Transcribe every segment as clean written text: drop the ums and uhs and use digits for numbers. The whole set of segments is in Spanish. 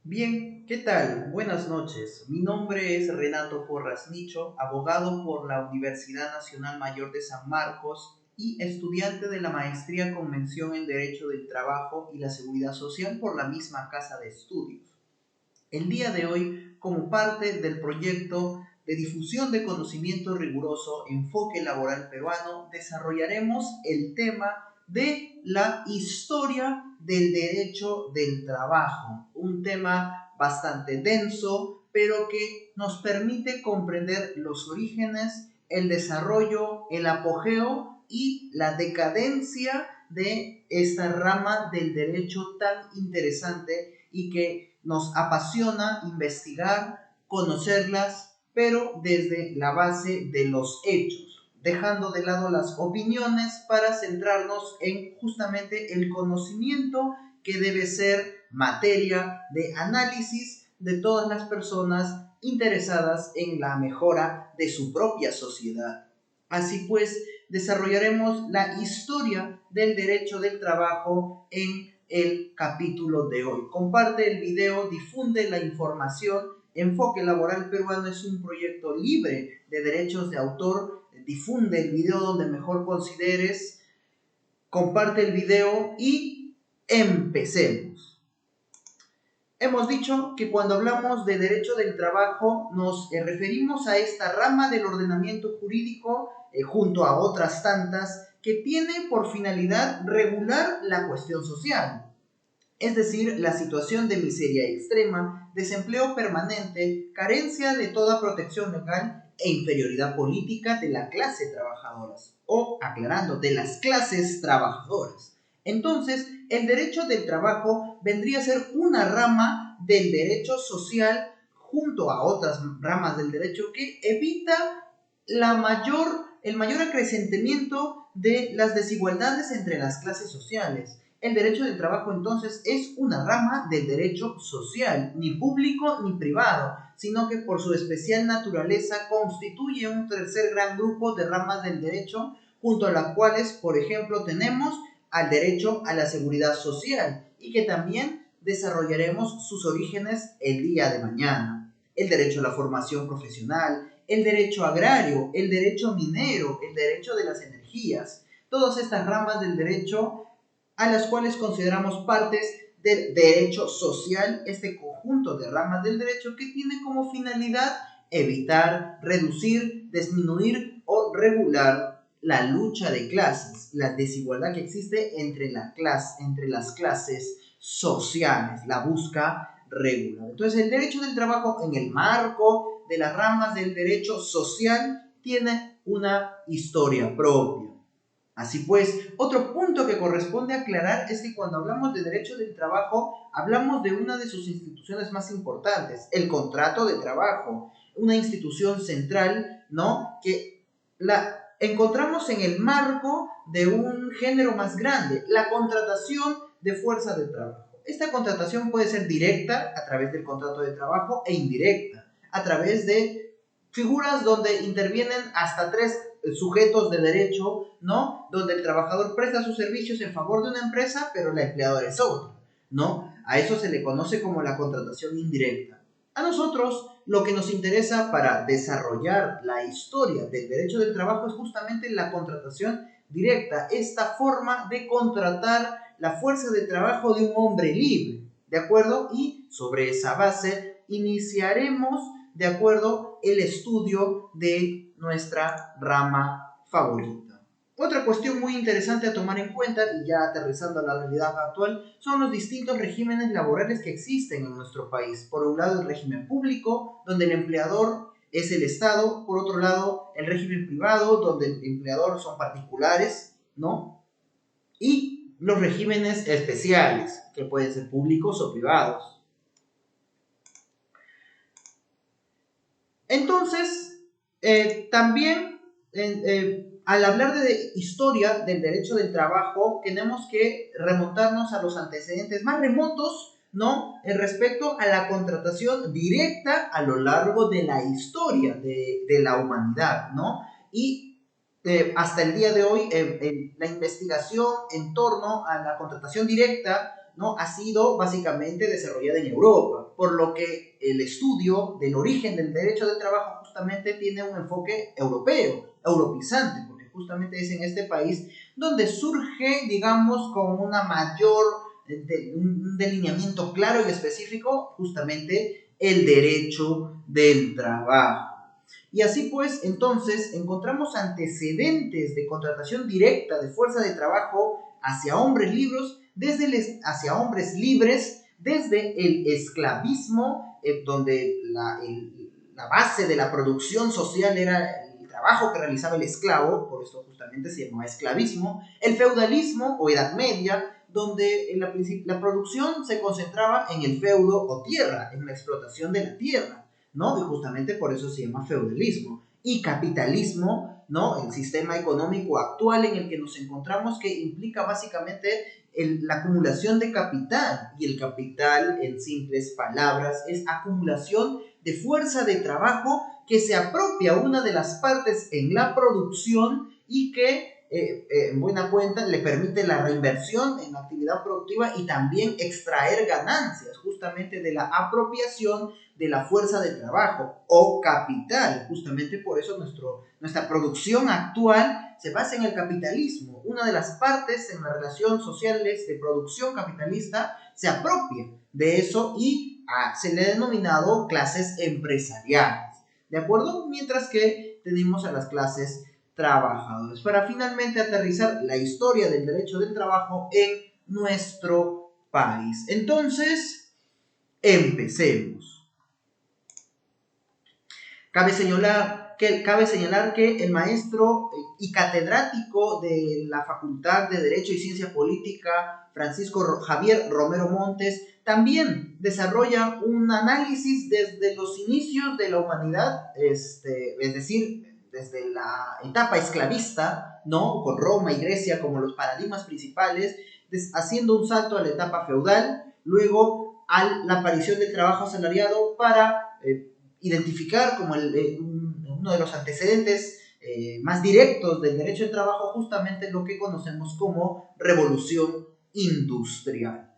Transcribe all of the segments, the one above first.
Bien, ¿qué tal? Buenas noches. Mi nombre es Renato Porras Nicho, abogado por la Universidad Nacional Mayor de San Marcos y estudiante de la Maestría con mención en Derecho del Trabajo y la Seguridad Social por la misma Casa de Estudios. El día de hoy, como parte del proyecto de difusión de conocimiento riguroso Enfoque Laboral Peruano, desarrollaremos el tema de la historia del derecho del trabajo, un tema bastante denso, pero que nos permite comprender los orígenes, el desarrollo, el apogeo y la decadencia de esta rama del derecho tan interesante y que nos apasiona investigar, conocerlas, pero desde la base de los hechos, dejando de lado las opiniones para centrarnos en justamente el conocimiento que debe ser materia de análisis de todas las personas interesadas en la mejora de su propia sociedad. Así pues, desarrollaremos la historia del derecho del trabajo en el capítulo de hoy. Comparte el video, difunde la información. Enfoque Laboral Peruano es un proyecto libre de derechos de autor. Difunde el video donde mejor consideres. Comparte el video y empecemos. Hemos dicho que cuando hablamos de derecho del trabajo nos referimos a esta rama del ordenamiento jurídico junto a otras tantas que tiene por finalidad regular la cuestión social, es decir, la situación de miseria extrema, desempleo permanente, carencia de toda protección legal e inferioridad política de la clase trabajadora, o aclarando, de las clases trabajadoras. Entonces, el derecho del trabajo vendría a ser una rama del derecho social junto a otras ramas del derecho que evita el mayor acrecentamiento de las desigualdades entre las clases sociales. El derecho del trabajo entonces es una rama del derecho social, ni público ni privado, sino que por su especial naturaleza constituye un tercer gran grupo de ramas del derecho, junto a las cuales, por ejemplo, tenemos al derecho a la seguridad social y que también desarrollaremos sus orígenes el día de mañana. El derecho a la formación profesional, el derecho agrario, el derecho minero, el derecho de las energías, todas estas ramas del derecho a las cuales consideramos partes del derecho social, este conjunto de ramas del derecho que tiene como finalidad evitar, reducir, disminuir o regular la lucha de clases, la desigualdad que existe entre las clases sociales, la busca regular. Entonces, el derecho del trabajo en el marco de las ramas del derecho social tiene una historia propia. Así pues, otro punto que corresponde aclarar es que cuando hablamos de derecho del trabajo, hablamos de una de sus instituciones más importantes, el contrato de trabajo, una institución central, ¿no? Que la encontramos en el marco de un género más grande, la contratación de fuerza de trabajo. Esta contratación puede ser directa a través del contrato de trabajo e indirecta a través de figuras donde intervienen hasta tres sujetos de derecho, ¿no? Donde el trabajador presta sus servicios en favor de una empresa, pero la empleadora es otra, ¿no? A eso se le conoce como la contratación indirecta. A nosotros lo que nos interesa para desarrollar la historia del derecho del trabajo es justamente la contratación directa, esta forma de contratar la fuerza de trabajo de un hombre libre, ¿de acuerdo? Y sobre esa base iniciaremos, ¿de acuerdo?, el estudio de nuestra rama favorita. Otra cuestión muy interesante a tomar en cuenta, y ya aterrizando a la realidad actual, son los distintos regímenes laborales que existen en nuestro país. Por un lado, el régimen público, donde el empleador es el Estado. Por otro lado, el régimen privado, donde el empleador son particulares, ¿no? Y los regímenes especiales, que pueden ser públicos o privados. Entonces, también al hablar de historia del derecho del trabajo, tenemos que remontarnos a los antecedentes más remotos, ¿no? Respecto a la contratación directa a lo largo de la historia de la humanidad, ¿no? Y hasta el día de hoy, la investigación en torno a la contratación directa ¿no? Ha sido básicamente desarrollada en Europa, por lo que el estudio del origen del derecho del trabajo justamente tiene un enfoque europeo, europeizante, porque justamente es en este país donde surge, digamos, con una mayor, un delineamiento claro y específico, justamente el derecho del trabajo. Y así pues, entonces, encontramos antecedentes de contratación directa de fuerza de trabajo hacia hombres libres, hacia hombres libres, desde el esclavismo, donde la base de la producción social era el trabajo que realizaba el esclavo, por esto justamente se llamaba esclavismo, el feudalismo o Edad Media, donde la producción se concentraba en el feudo o tierra, en la explotación de la tierra, ¿no? Y justamente por eso se llama feudalismo. Y capitalismo, ¿no? El sistema económico actual en el que nos encontramos, que implica básicamente la acumulación de capital. Y el capital, en simples palabras, es acumulación de fuerza de trabajo que se apropia una de las partes en la producción y que en buena cuenta le permite la reinversión en la actividad productiva y también extraer ganancias justamente de la apropiación de la fuerza de trabajo o capital. Justamente por eso nuestra producción actual se basa en el capitalismo. Una de las partes en la relación sociales de producción capitalista se apropia de eso y se le ha denominado clases empresariales, ¿de acuerdo? Mientras que tenemos a las clases trabajadores, para finalmente aterrizar la historia del derecho del trabajo en nuestro país. Entonces, empecemos. Cabe señalar que el maestro y catedrático de la Facultad de Derecho y Ciencia Política, Francisco Javier Romero Montes, también desarrolla un análisis desde los inicios de la humanidad, es decir, desde la etapa esclavista, ¿no? Con Roma y Grecia como los paradigmas principales, haciendo un salto a la etapa feudal, luego a la aparición del trabajo asalariado para identificar como uno de los antecedentes más directos del derecho del trabajo, justamente lo que conocemos como revolución industrial.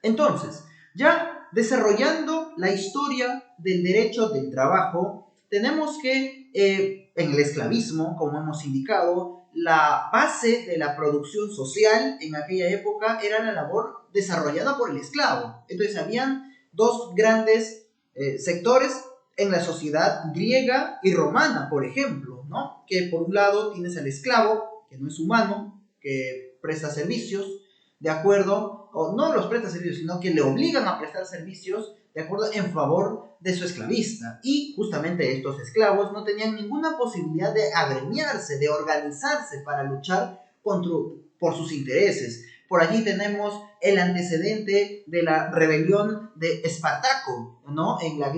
Entonces, ya desarrollando la historia del derecho del trabajo, tenemos que en el esclavismo, como hemos indicado, la base de la producción social en aquella época era la labor desarrollada por el esclavo. Entonces, habían dos grandes sectores en la sociedad griega y romana, por ejemplo, ¿no? Que por un lado tienes al esclavo, que no es humano, que presta servicios, de acuerdo, o no los presta servicios, sino que le obligan a prestar servicios, de acuerdo, en favor de su esclavista. Y justamente estos esclavos no tenían ninguna posibilidad de agremiarse, de organizarse para luchar por sus intereses. Por allí tenemos el antecedente de la rebelión de Espartaco, ¿no? En la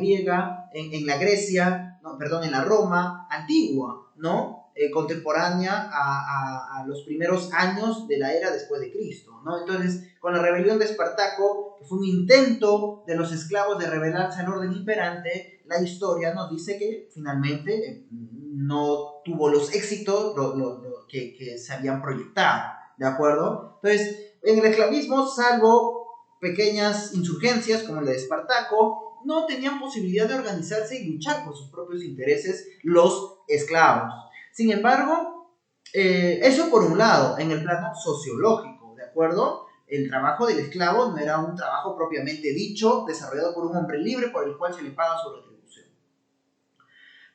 Grecia, no, perdón, en la Roma antigua, ¿no? Contemporánea a los primeros años de la era después de Cristo, ¿no? Entonces, con la rebelión de Espartaco, que fue un intento de los esclavos de rebelarse al orden imperante, la historia nos dice que finalmente no tuvo los éxitos que se habían proyectado, ¿de acuerdo? Entonces, en el esclavismo, salvo pequeñas insurgencias como la de Espartaco, no tenían posibilidad de organizarse y luchar por sus propios intereses los esclavos. Sin embargo, eso por un lado, en el plano sociológico, ¿de acuerdo? El trabajo del esclavo no era un trabajo propiamente dicho, desarrollado por un hombre libre por el cual se le paga su retribución.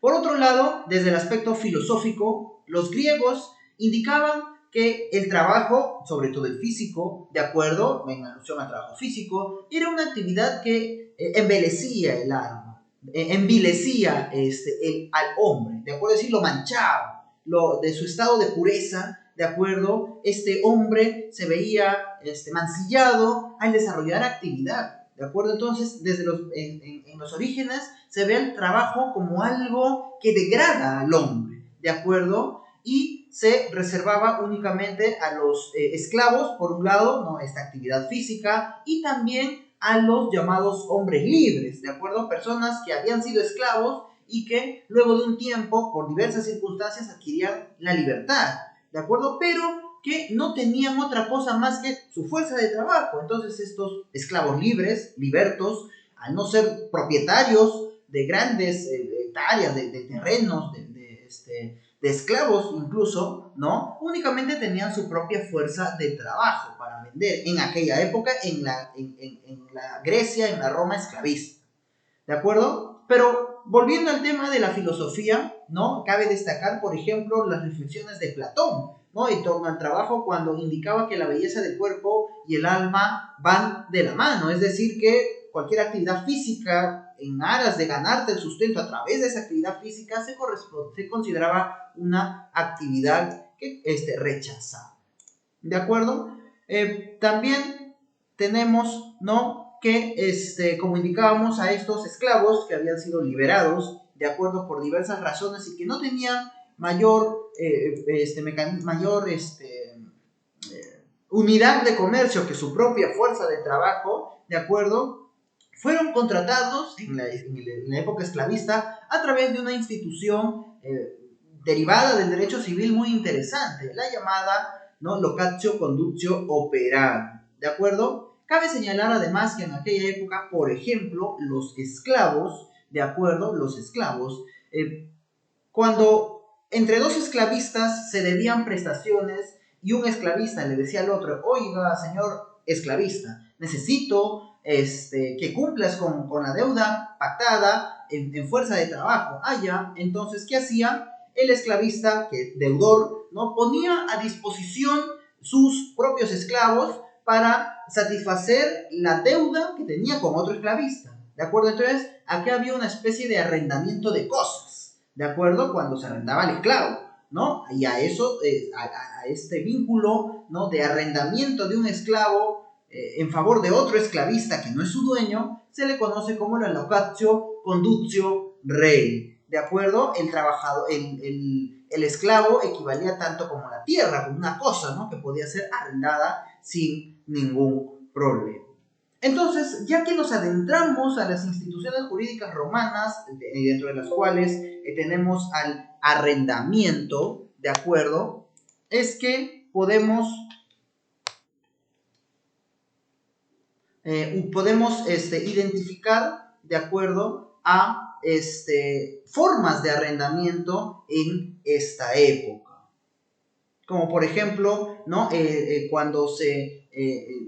Por otro lado, desde el aspecto filosófico, los griegos indicaban que el trabajo, sobre todo el físico, de acuerdo, en alusión al trabajo físico, era una actividad que embelecía el alma, envilecía al hombre, de acuerdo, es decir, lo manchaba, de su estado de pureza, de acuerdo, este hombre se veía mancillado al desarrollar actividad. ¿De acuerdo? Entonces, en los orígenes se ve el trabajo como algo que degrada al hombre, ¿de acuerdo? Y se reservaba únicamente a los esclavos, por un lado, ¿no? Esta actividad física, y también a los llamados hombres libres, ¿de acuerdo? Personas que habían sido esclavos y que luego de un tiempo, por diversas circunstancias, adquirían la libertad, ¿de acuerdo? Pero que no tenían otra cosa más que su fuerza de trabajo. Entonces estos esclavos libres, libertos, al no ser propietarios de grandes hectáreas, de terrenos, de esclavos incluso, ¿no? Únicamente tenían su propia fuerza de trabajo para vender en aquella época en la Grecia, en la Roma esclavista. ¿De acuerdo? Pero volviendo al tema de la filosofía, ¿no? Cabe destacar, por ejemplo, las reflexiones de Platón, ¿no? En torno al trabajo, cuando indicaba que la belleza del cuerpo y el alma van de la mano. Es decir, que cualquier actividad física en aras de ganarte el sustento a través de esa actividad física se consideraba una actividad que rechazaba. ¿De acuerdo? También tenemos, ¿no?, que, como indicábamos, a estos esclavos que habían sido liberados, de acuerdo, por diversas razones y que no tenían mayor unidad de comercio que su propia fuerza de trabajo, de acuerdo, fueron contratados en la época esclavista a través de una institución derivada del derecho civil muy interesante, la llamada, ¿no?, locatio condutio operarum, ¿de acuerdo? Cabe señalar además que en aquella época, por ejemplo, los esclavos, ¿de acuerdo? Los esclavos, cuando entre dos esclavistas se debían prestaciones y un esclavista le decía al otro: oiga, señor esclavista, necesito que cumplas con la deuda pactada en fuerza de trabajo. Ya. Entonces, ¿qué hacía? El esclavista, que deudor, ¿no?, ponía a disposición sus propios esclavos para satisfacer la deuda que tenía con otro esclavista, ¿de acuerdo? Entonces, aquí había una especie de arrendamiento de cosas, ¿de acuerdo? Cuando se arrendaba al esclavo, ¿no? Y a eso, a este vínculo, ¿no?, de arrendamiento de un esclavo en favor de otro esclavista que no es su dueño, se le conoce como la locatio condutio rei, ¿de acuerdo? El trabajador, el esclavo equivalía tanto como la tierra, como una cosa, ¿no?, que podía ser arrendada sin ningún problema. Entonces, ya que nos adentramos a las instituciones jurídicas romanas, dentro de las cuales tenemos al arrendamiento, ¿de acuerdo?, es que podemos identificar, de acuerdo, a formas de arrendamiento en esta época. Como por ejemplo, ¿no?, cuando se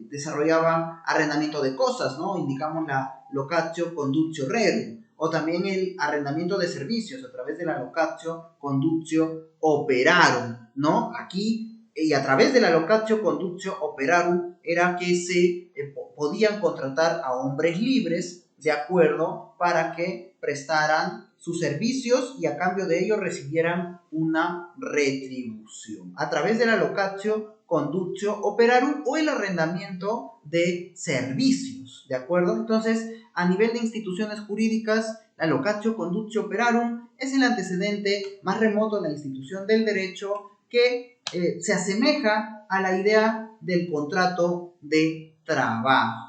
desarrollaba arrendamiento de cosas, ¿no?, indicamos la locatio condutio rerum, o también el arrendamiento de servicios a través de la locatio condutio operarum, ¿no? Aquí, y a través de la locatio condutio operarum, era que se podían contratar a hombres libres, de acuerdo, para que prestaran sus servicios y a cambio de ello recibieran una retribución a través de la locatio condutio operarum o el arrendamiento de servicios, ¿de acuerdo? Entonces, a nivel de instituciones jurídicas, la locatio condutio operarum es el antecedente más remoto de la institución del derecho que se asemeja a la idea del contrato de trabajo.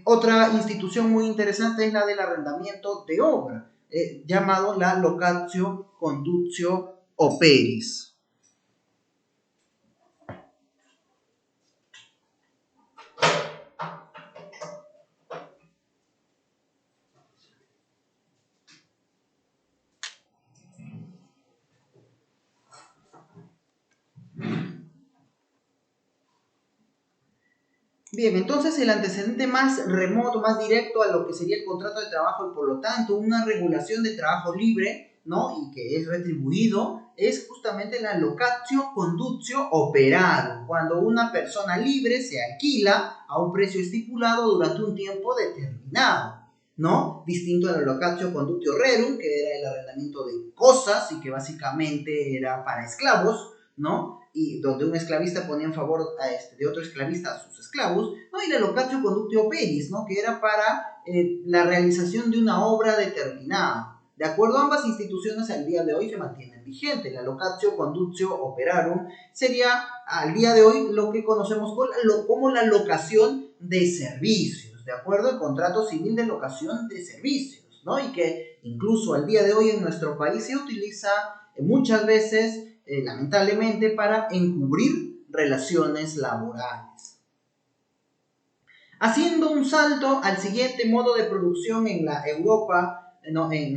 Otra institución muy interesante es la del arrendamiento de obra, llamado la locatio condutio operis. Bien, entonces el antecedente más remoto, más directo a lo que sería el contrato de trabajo y por lo tanto una regulación de trabajo libre, ¿no?, y que es retribuido, es justamente la locatio condutio operarum, cuando una persona libre se alquila a un precio estipulado durante un tiempo determinado, ¿no? Distinto a la locatio condutio rerum, que era el arrendamiento de cosas y que básicamente era para esclavos, ¿no?, y donde un esclavista ponía en favor de otro esclavista a sus esclavos, ¿no?, y la locatio condutio operis, ¿no?, que era para la realización de una obra determinada. De acuerdo, ambas instituciones al día de hoy se mantienen vigentes. La locatio condutio operarum sería al día de hoy lo que conocemos como la locación de servicios, ¿de acuerdo? El contrato civil de locación de servicios, ¿no? Y que incluso al día de hoy en nuestro país se utiliza muchas veces, lamentablemente, para encubrir relaciones laborales. Haciendo un salto al siguiente modo de producción en la Europa, no, en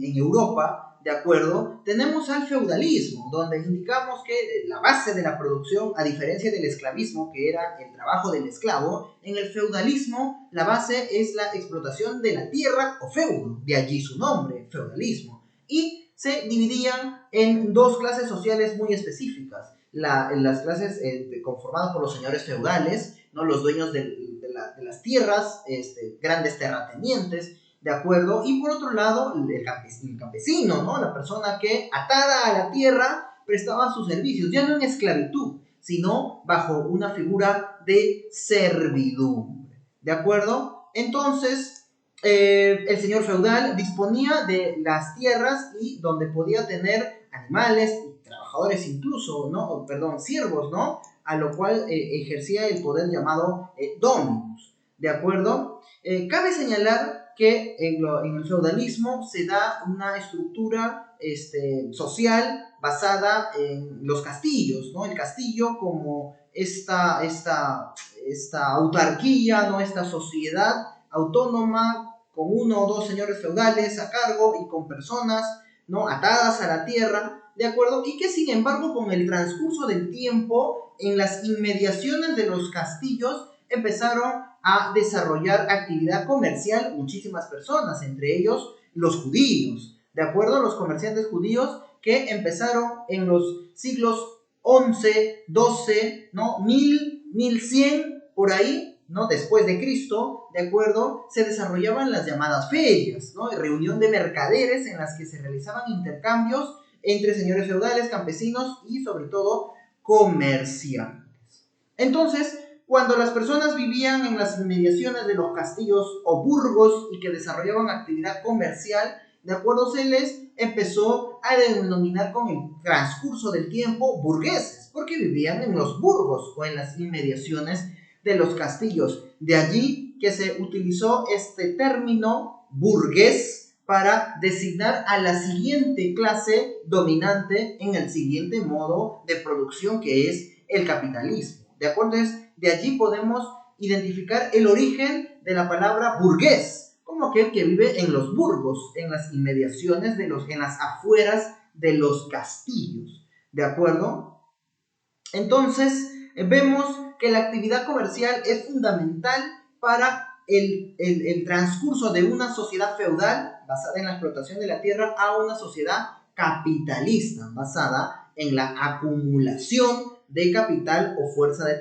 Europa, ¿de acuerdo? Tenemos al feudalismo, donde indicamos que la base de la producción, a diferencia del esclavismo, que era el trabajo del esclavo, en el feudalismo la base es la explotación de la tierra o feudo, de allí su nombre, feudalismo, y se dividían en dos clases sociales muy específicas, las clases conformadas por los señores feudales, ¿no? Los dueños de las tierras, grandes terratenientes, ¿de acuerdo? Y por otro lado, el campesino, ¿no? La persona que, atada a la tierra, prestaba sus servicios, ya no en esclavitud, sino bajo una figura de servidumbre, ¿de acuerdo? Entonces, el señor feudal disponía de las tierras y donde podía tener animales y trabajadores incluso, ¿no? Perdón, siervos, ¿no? A lo cual ejercía el poder llamado dominus, ¿de acuerdo? Cabe señalar que en el feudalismo se da una estructura social basada en los castillos, ¿no? El castillo como esta autarquía, ¿no? Esta sociedad autónoma con uno o dos señores feudales a cargo y con personas, ¿no? Atadas a la tierra, ¿de acuerdo? Y que sin embargo con el transcurso del tiempo en las inmediaciones de los castillos empezaron a desarrollar actividad comercial muchísimas personas, entre ellos los judíos, ¿de acuerdo? Los comerciantes judíos que empezaron en los siglos 11, 12, ¿no? 1100, por ahí, ¿no? Después de Cristo, ¿de acuerdo? Se desarrollaban las llamadas ferias, ¿no? Reunión de mercaderes en las que se realizaban intercambios entre señores feudales, campesinos y sobre todo comerciantes. Entonces, cuando las personas vivían en las inmediaciones de los castillos o burgos y que desarrollaban actividad comercial, de acuerdo, se les empezó a denominar con el transcurso del tiempo burgueses, porque vivían en los burgos o en las inmediaciones de los castillos. De allí que se utilizó este término burgués para designar a la siguiente clase dominante en el siguiente modo de producción, que es el capitalismo. ¿De acuerdo? De allí podemos identificar el origen de la palabra burgués, como aquel que vive en los burgos, en las inmediaciones en las afueras de los castillos. ¿De acuerdo? Entonces, vemos que la actividad comercial es fundamental para el transcurso de una sociedad feudal basada en la explotación de la tierra a una sociedad capitalista basada en la acumulación de capital o fuerza de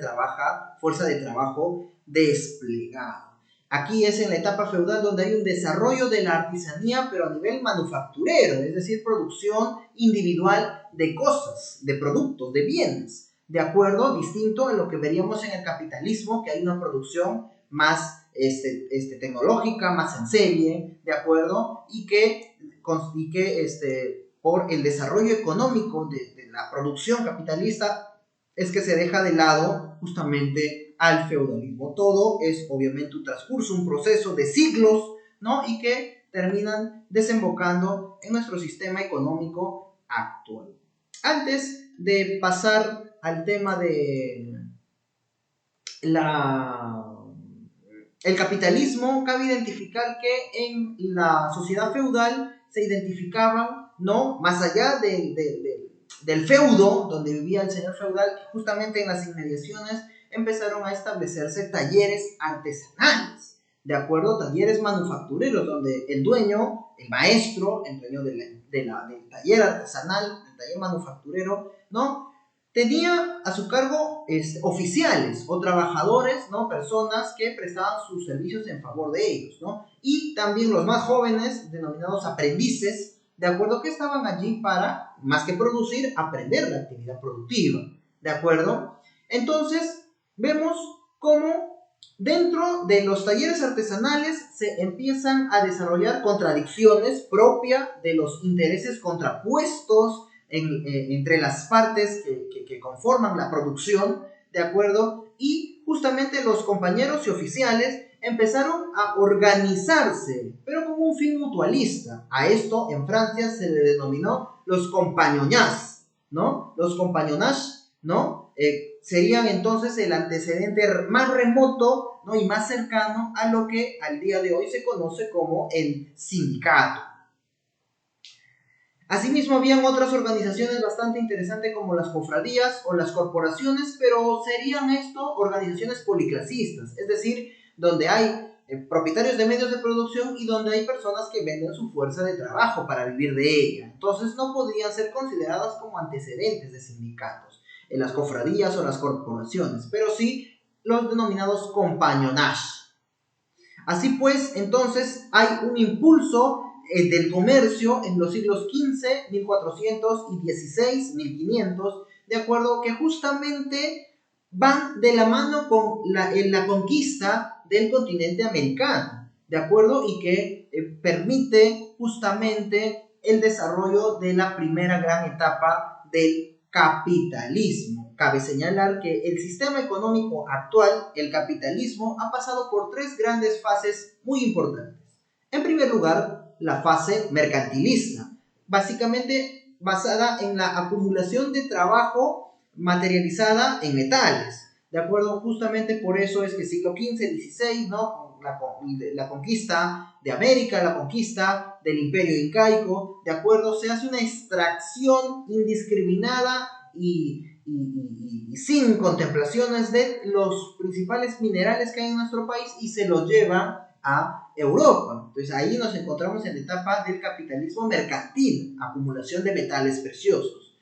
trabajo desplegada. Aquí es en la etapa feudal donde hay un desarrollo de la artesanía, pero a nivel manufacturero, es decir, producción individual de cosas, de productos, de bienes, ¿de acuerdo? Distinto a lo que veríamos en el capitalismo, que hay una producción más tecnológica, más en serie, ¿de acuerdo? Y que por el desarrollo económico de la producción capitalista es que se deja de lado justamente al feudalismo. Todo es obviamente un transcurso, un proceso de siglos, ¿no? Y que terminan desembocando en nuestro sistema económico actual. Antes de pasar al tema de el capitalismo, cabe identificar que en la sociedad feudal se identificaban, ¿no? Más allá del feudo, donde vivía el señor feudal, justamente en las inmediaciones empezaron a establecerse talleres artesanales, ¿de acuerdo? Talleres manufactureros, donde el dueño, el maestro, el dueño del taller artesanal, del taller manufacturero, ¿no? Tenía a su cargo oficiales o trabajadores, ¿no? Personas que prestaban sus servicios en favor de ellos, ¿no? Y también los más jóvenes, denominados aprendices, de acuerdo, que estaban allí para, más que producir, aprender la actividad productiva, ¿de acuerdo? Entonces, vemos cómo dentro de los talleres artesanales se empiezan a desarrollar contradicciones propias de los intereses contrapuestos entre las partes que conforman la producción, ¿de acuerdo? Y justamente los compañeros y oficiales empezaron a organizarse, pero con un fin mutualista. A esto en Francia se le denominó los compagnonage, ¿no? Los compagnonage, ¿no? Serían entonces el antecedente más remoto, ¿no? Y más cercano a lo que al día de hoy se conoce como el sindicato. Asimismo, habían otras organizaciones bastante interesantes como las cofradías o las corporaciones, pero serían esto organizaciones policlasistas, es decir, donde hay propietarios de medios de producción y donde hay personas que venden su fuerza de trabajo para vivir de ella. Entonces no podrían ser consideradas como antecedentes de sindicatos en las cofradías o las corporaciones, pero sí los denominados compagnonage. Así pues, entonces hay un impulso del comercio en los siglos XV, 1400 y XVI, 1500, de acuerdo que justamente van de la mano con la conquista del continente americano, de acuerdo, y que permite justamente el desarrollo de la primera gran etapa del capitalismo. Cabe señalar que el sistema económico actual, el capitalismo, ha pasado por tres grandes fases muy importantes. En primer lugar, la fase mercantilista, básicamente basada en la acumulación de trabajo materializada en metales. De acuerdo, justamente por eso es que siglo XV, XVI, ¿no? La conquista de América, la conquista del imperio incaico, de acuerdo, se hace una extracción indiscriminada y sin contemplaciones de los principales minerales que hay en nuestro país y se los lleva a Europa. Entonces ahí nos encontramos en la etapa del capitalismo mercantil, acumulación de metales preciosos.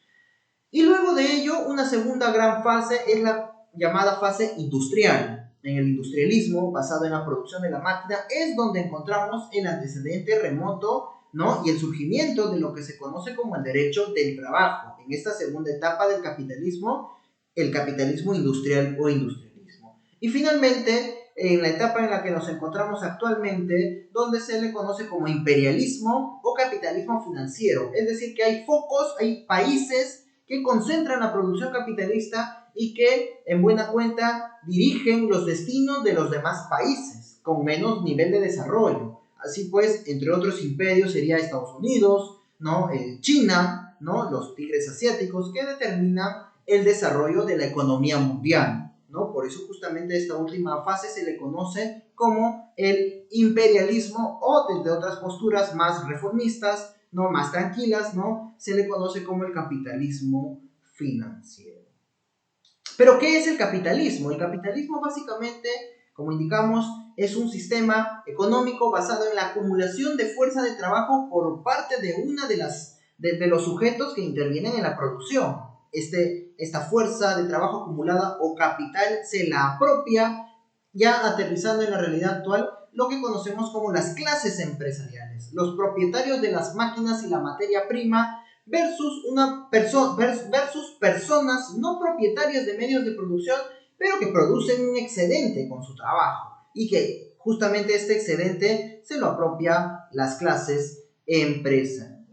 Y luego de ello, una segunda gran fase es la llamada fase industrial. En el industrialismo, basado en la producción de la máquina, es donde encontramos el antecedente remoto, ¿no? Y el surgimiento de lo que se conoce como el derecho del trabajo. En esta segunda etapa del capitalismo, el capitalismo industrial o industrialismo. Y finalmente, en la etapa en la que nos encontramos actualmente, donde se le conoce como imperialismo o capitalismo financiero. Es decir, que hay focos, hay países que concentran la producción capitalista y que en buena cuenta dirigen los destinos de los demás países con menos nivel de desarrollo. Así pues, entre otros imperios sería Estados Unidos, ¿no? China, ¿no? Los tigres asiáticos que determinan el desarrollo de la economía mundial, ¿no? Por eso justamente esta última fase se le conoce como el imperialismo o desde otras posturas más reformistas, ¿no? Más tranquilas, ¿no? Se le conoce como el capitalismo financiero. Pero ¿qué es el capitalismo? El capitalismo básicamente, como indicamos, es un sistema económico basado en la acumulación de fuerza de trabajo por parte de una de los sujetos que intervienen en la producción. Esta fuerza de trabajo acumulada o capital se la apropia, ya aterrizando en la realidad actual, lo que conocemos como las clases empresariales, los propietarios de las máquinas y la materia prima, versus personas no propietarias de medios de producción, pero que producen un excedente con su trabajo y que justamente este excedente se lo apropia las clases empresariales.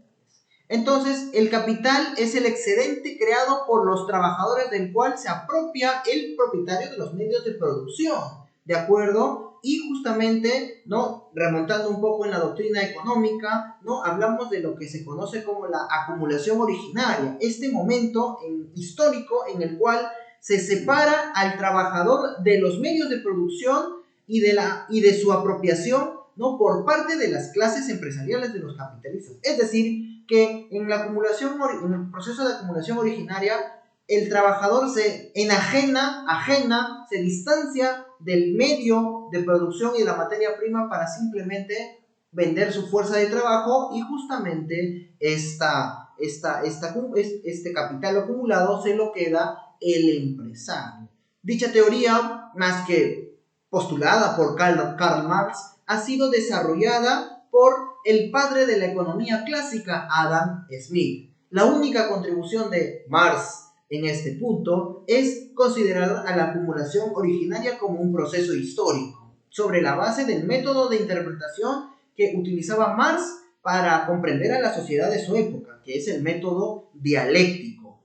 Entonces, el capital es el excedente creado por los trabajadores del cual se apropia el propietario de los medios de producción, ¿de acuerdo? Y justamente, ¿no? Remontando un poco en la doctrina económica, ¿no? Hablamos de lo que se conoce como la acumulación originaria, este momento histórico en el cual se separa al trabajador de los medios de producción y de su apropiación, ¿no? Por parte de las clases empresariales de los capitalistas. Es decir, que en el proceso de acumulación originaria, el trabajador se se distancia del medio de producción y de la materia prima para simplemente vender su fuerza de trabajo y justamente este capital acumulado se lo queda el empresario. Dicha teoría, más que postulada por Karl Marx, ha sido desarrollada por el padre de la economía clásica, Adam Smith. La única contribución de Marx en este punto es considerar a la acumulación originaria como un proceso histórico, sobre la base del método de interpretación que utilizaba Marx para comprender a la sociedad de su época, que es el método dialéctico.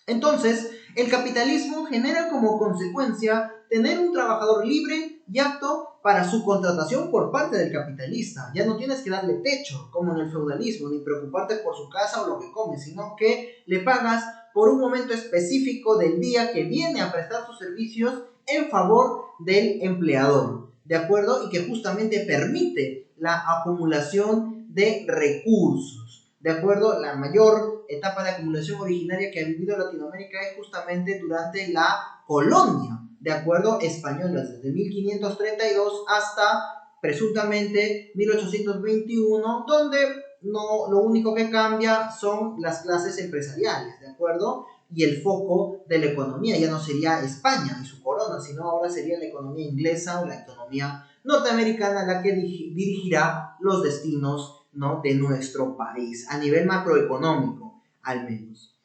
Entonces, el capitalismo genera como consecuencia tener un trabajador libre y apto para su contratación por parte del capitalista. Ya no tienes que darle techo, como en el feudalismo, ni preocuparte por su casa o lo que come, sino que le pagas por un momento específico del día que viene a prestar sus servicios en favor del empleador, ¿de acuerdo? Y que justamente permite la acumulación de recursos, ¿de acuerdo? La mayor etapa de acumulación originaria que ha vivido Latinoamérica es justamente durante la colonia, ¿de acuerdo? Española, desde 1532 hasta presuntamente 1821, donde no, lo único que cambia son las clases empresariales, ¿de acuerdo? Y el foco de la economía ya no sería España y su corona, sino ahora sería la economía inglesa o la economía norteamericana la que dirigirá los destinos, ¿no?, de nuestro país, a nivel macroeconómico, al menos.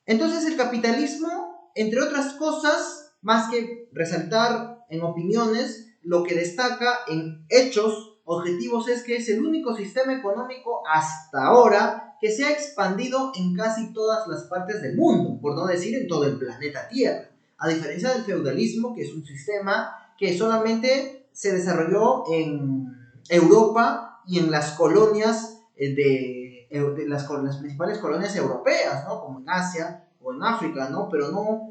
Entonces el capitalismo, entre otras cosas, más que resaltar en opiniones, lo que destaca en hechos objetivos es que es el único sistema económico hasta ahora que se ha expandido en casi todas las partes del mundo, por no decir en todo el planeta Tierra, a diferencia del feudalismo, que es un sistema que solamente se desarrolló en Europa y en las colonias de las principales colonias europeas, ¿no?, como en Asia o en África, ¿no? Pero no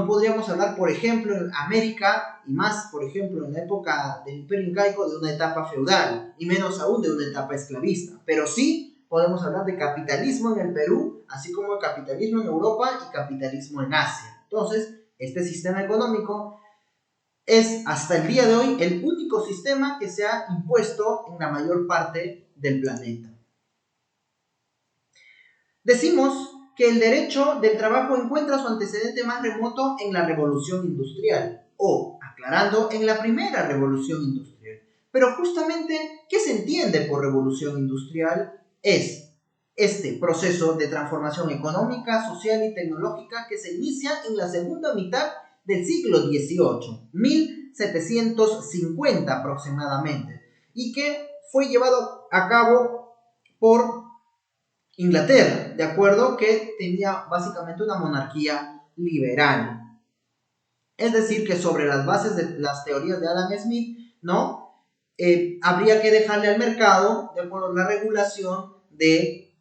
podríamos hablar, por ejemplo, en América, y más, por ejemplo, en la época del Imperio Incaico, de una etapa feudal, y menos aún de una etapa esclavista. Pero sí podemos hablar de capitalismo en el Perú, así como de capitalismo en Europa y capitalismo en Asia. Entonces, este sistema económico es hasta el día de hoy el único sistema que se ha impuesto en la mayor parte del planeta. Decimos que el derecho del trabajo encuentra su antecedente más remoto en la revolución industrial, o, aclarando, en la primera revolución industrial. Pero justamente, ¿qué se entiende por revolución industrial? Es este proceso de transformación económica, social y tecnológica que se inicia en la segunda mitad del siglo XVIII, 1750 aproximadamente, y que fue llevado a cabo por Inglaterra, ¿de acuerdo? Que tenía básicamente una monarquía liberal. Es decir, que sobre las bases de las teorías de Adam Smith, ¿no? Habría que dejarle al mercado, de acuerdo, la regulación de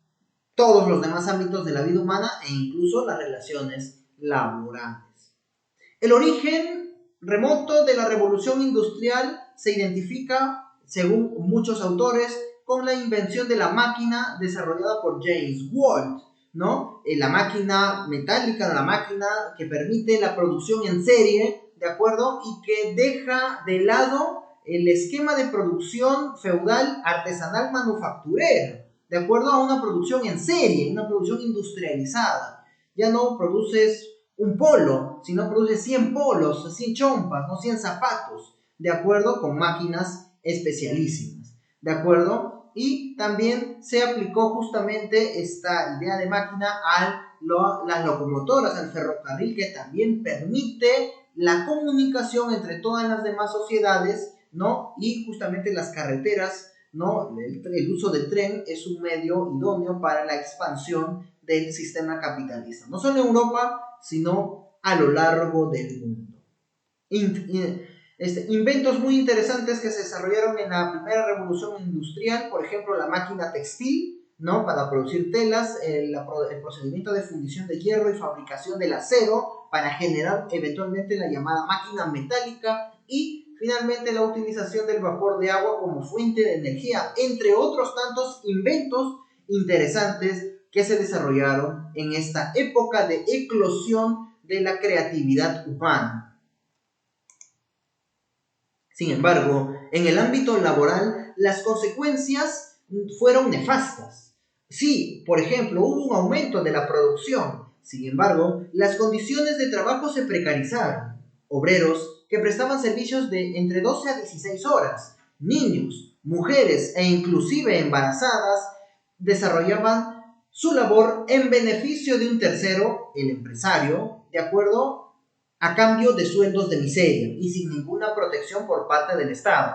todos los demás ámbitos de la vida humana e incluso las relaciones laborales. El origen remoto de la revolución industrial se identifica, según muchos autores, con la invención de la máquina desarrollada por James Watt, ¿no? La máquina metálica, la máquina que permite la producción en serie, ¿de acuerdo? Y que deja de lado el esquema de producción feudal artesanal manufacturera, de acuerdo a una producción en serie, una producción industrializada. Ya no produces un polo, sino produces 100 polos, 100 chompas, ¿no?, 100 zapatos, de acuerdo, con máquinas especialísimas, ¿de acuerdo? Y también se aplicó justamente esta idea de máquina a las locomotoras, al ferrocarril, que también permite la comunicación entre todas las demás sociedades, ¿no? Y justamente las carreteras, ¿no? El uso del tren es un medio idóneo para la expansión del sistema capitalista, no solo en Europa, sino a lo largo del mundo. Inventos muy interesantes que se desarrollaron en la primera revolución industrial, por ejemplo, la máquina textil, ¿no?, para producir telas, el procedimiento de fundición de hierro y fabricación del acero para generar eventualmente la llamada máquina metálica, y finalmente la utilización del vapor de agua como fuente de energía, entre otros tantos inventos interesantes que se desarrollaron en esta época de eclosión de la creatividad humana. Sin embargo, en el ámbito laboral, las consecuencias fueron nefastas. Sí, por ejemplo, hubo un aumento de la producción. Sin embargo, las condiciones de trabajo se precarizaron. Obreros que prestaban servicios de entre 12 a 16 horas, niños, mujeres e inclusive embarazadas desarrollaban su labor en beneficio de un tercero, el empresario, de acuerdo a cambio de sueldos de miseria y sin ninguna protección por parte del Estado.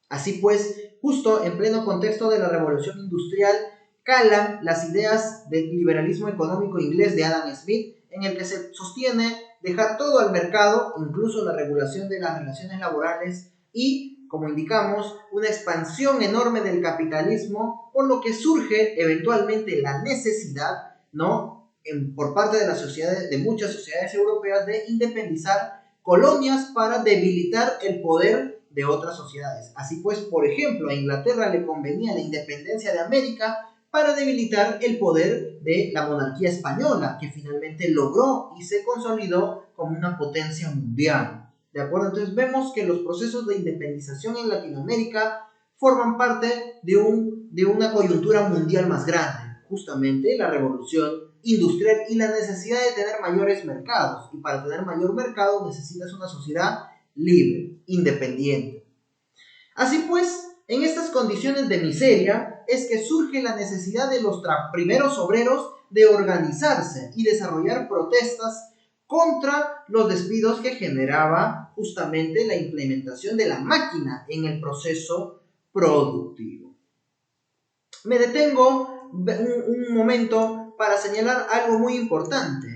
Así pues, justo en pleno contexto de la revolución industrial, calan las ideas del liberalismo económico inglés de Adam Smith en el que se sostiene dejar todo al mercado, incluso la regulación de las relaciones laborales y, como indicamos, una expansión enorme del capitalismo, por lo que surge eventualmente la necesidad, ¿no?, por parte de las sociedades, de muchas sociedades europeas, de independizar colonias para debilitar el poder de otras sociedades. Así pues, por ejemplo, a Inglaterra le convenía la independencia de América para debilitar el poder de la monarquía española, que finalmente logró y se consolidó como una potencia mundial. ¿De acuerdo? Entonces vemos que los procesos de independización en Latinoamérica forman parte de una coyuntura mundial más grande, justamente la revolución industrial y la necesidad de tener mayores mercados. Y para tener mayor mercado necesitas una sociedad libre, independiente. Así pues, en estas condiciones de miseria es que surge la necesidad de los primeros obreros de organizarse y desarrollar protestas contra los despidos que generaba justamente la implementación de la máquina en el proceso productivo. Me detengo un momento para señalar algo muy importante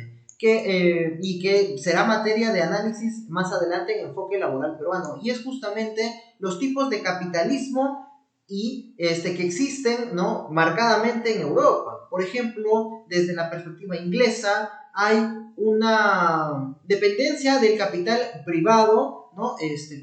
y que será materia de análisis más adelante en enfoque laboral peruano, y es justamente los tipos de capitalismo y que existen, ¿no?, marcadamente en Europa. Por ejemplo, desde la perspectiva inglesa hay una dependencia del capital privado, ¿no?,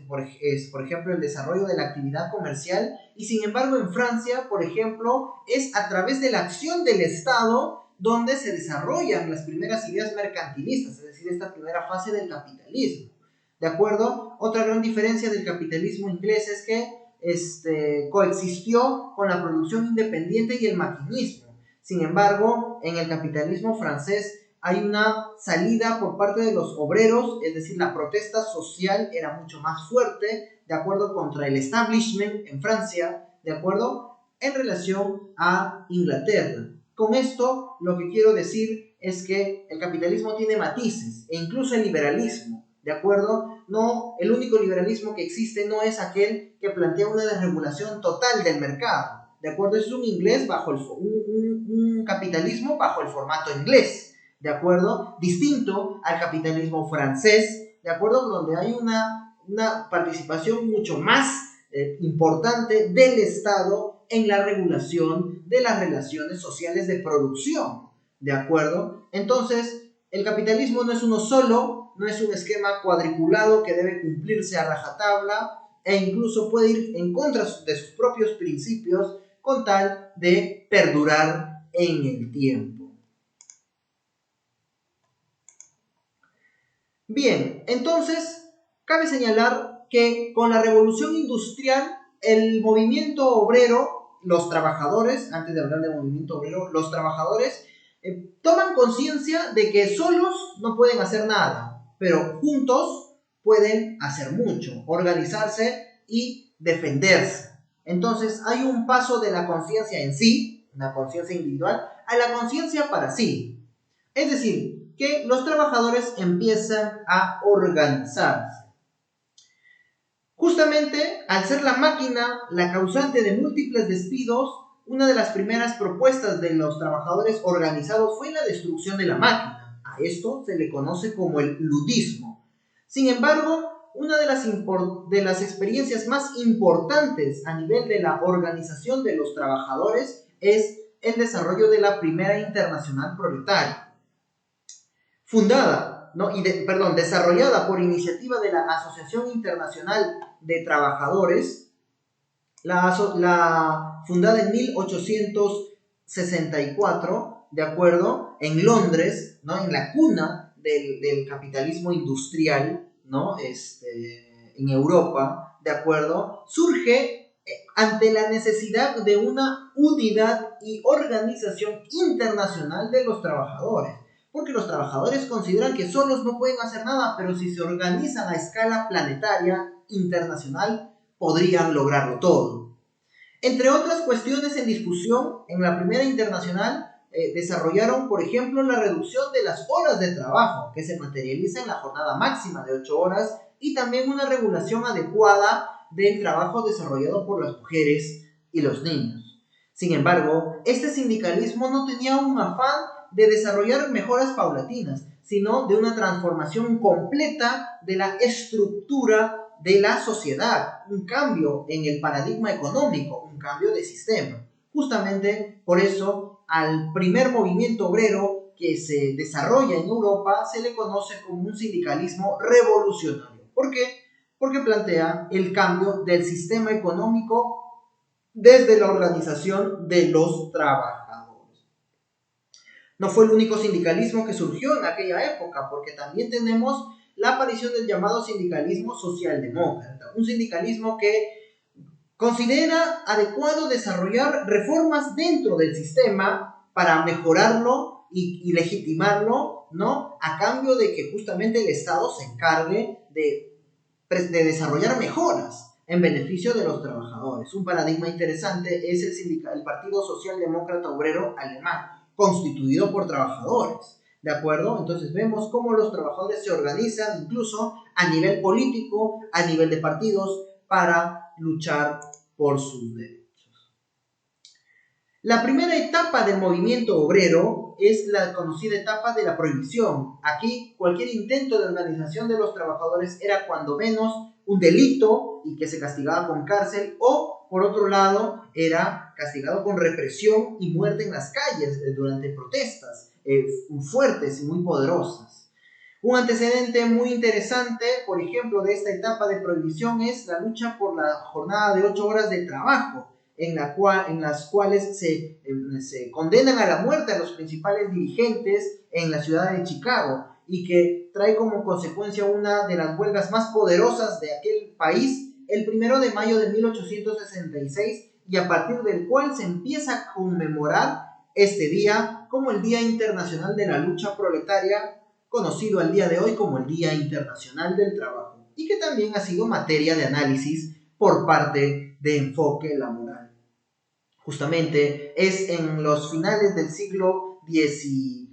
por ejemplo, el desarrollo de la actividad comercial, y sin embargo en Francia, por ejemplo, es a través de la acción del Estado donde se desarrollan las primeras ideas mercantilistas, es decir, esta primera fase del capitalismo. ¿De acuerdo? Otra gran diferencia del capitalismo inglés es que coexistió con la producción independiente y el maquinismo. Sin embargo, en el capitalismo francés hay una salida por parte de los obreros, es decir, la protesta social era mucho más fuerte, de acuerdo, contra el establishment en Francia, de acuerdo, en relación a Inglaterra. Con esto, lo que quiero decir es que el capitalismo tiene matices, e incluso el liberalismo, ¿de acuerdo? No, el único liberalismo que existe no es aquel que plantea una desregulación total del mercado, ¿de acuerdo? Es un inglés bajo un capitalismo bajo el formato inglés, ¿de acuerdo? Distinto al capitalismo francés, ¿de acuerdo? Donde hay una participación mucho más importante del Estado en la regulación de las relaciones sociales de producción, ¿de acuerdo? Entonces, el capitalismo no es uno solo, no es un esquema cuadriculado que debe cumplirse a rajatabla e incluso puede ir en contra de sus propios principios con tal de perdurar en el tiempo. Bien, entonces, cabe señalar que con la revolución industrial, el movimiento obrero, los trabajadores, antes de hablar de movimiento obrero, los trabajadores toman conciencia de que solos no pueden hacer nada, pero juntos pueden hacer mucho, organizarse y defenderse. Entonces hay un paso de la conciencia en sí, una conciencia individual, a la conciencia para sí. Es decir, que los trabajadores empiezan a organizarse. Justamente, al ser la máquina la causante de múltiples despidos, una de las primeras propuestas de los trabajadores organizados fue la destrucción de la máquina. A esto se le conoce como el ludismo. Sin embargo, una de las experiencias más importantes a nivel de la organización de los trabajadores es el desarrollo de la Primera Internacional Proletaria. Desarrollada por iniciativa de la Asociación Internacional de Trabajadores, fundada en 1864, ¿de acuerdo?, en Londres, ¿no?, en la cuna del capitalismo industrial, ¿no?, en Europa, ¿de acuerdo?, surge ante la necesidad de una unidad y organización internacional de los trabajadores. Porque los trabajadores consideran que solos no pueden hacer nada, pero si se organizan a escala planetaria, internacional, podrían lograrlo todo. Entre otras cuestiones en discusión, en la Primera Internacional desarrollaron, por ejemplo, la reducción de las horas de trabajo, que se materializa en la jornada máxima de 8 horas, y también una regulación adecuada del trabajo desarrollado por las mujeres y los niños. Sin embargo, este sindicalismo no tenía un afán de desarrollar mejoras paulatinas, sino de una transformación completa de la estructura de la sociedad, un cambio en el paradigma económico, un cambio de sistema. Justamente por eso al primer movimiento obrero que se desarrolla en Europa se le conoce como un sindicalismo revolucionario. ¿Por qué? Porque plantea el cambio del sistema económico desde la organización de los trabajadores. No fue el único sindicalismo que surgió en aquella época, porque también tenemos la aparición del llamado sindicalismo socialdemócrata, un sindicalismo que considera adecuado desarrollar reformas dentro del sistema para mejorarlo y legitimarlo, ¿no? A cambio de que justamente el Estado se encargue de desarrollar mejoras en beneficio de los trabajadores. Un paradigma interesante es el Partido Socialdemócrata Obrero Alemán, constituido por trabajadores. ¿De acuerdo? Entonces vemos cómo los trabajadores se organizan incluso a nivel político, a nivel de partidos, para luchar por sus derechos. La primera etapa del movimiento obrero es la conocida etapa de la prohibición. Aquí cualquier intento de organización de los trabajadores era cuando menos un delito y que se castigaba con cárcel, o por otro lado era castigado con represión y muerte en las calles durante protestas fuertes y muy poderosas. Un antecedente muy interesante, por ejemplo, de esta etapa de prohibición es la lucha por la jornada de 8 horas de trabajo, en las cuales se condenan a la muerte a los principales dirigentes en la ciudad de Chicago, y que trae como consecuencia una de las huelgas más poderosas de aquel país, el 1 de mayo de 1866, y a partir del cual se empieza a conmemorar este día como el Día Internacional de la Lucha Proletaria, conocido al día de hoy como el Día Internacional del Trabajo, y que también ha sido materia de análisis por parte de Enfoque Laboral. Justamente es en los finales del siglo XIX,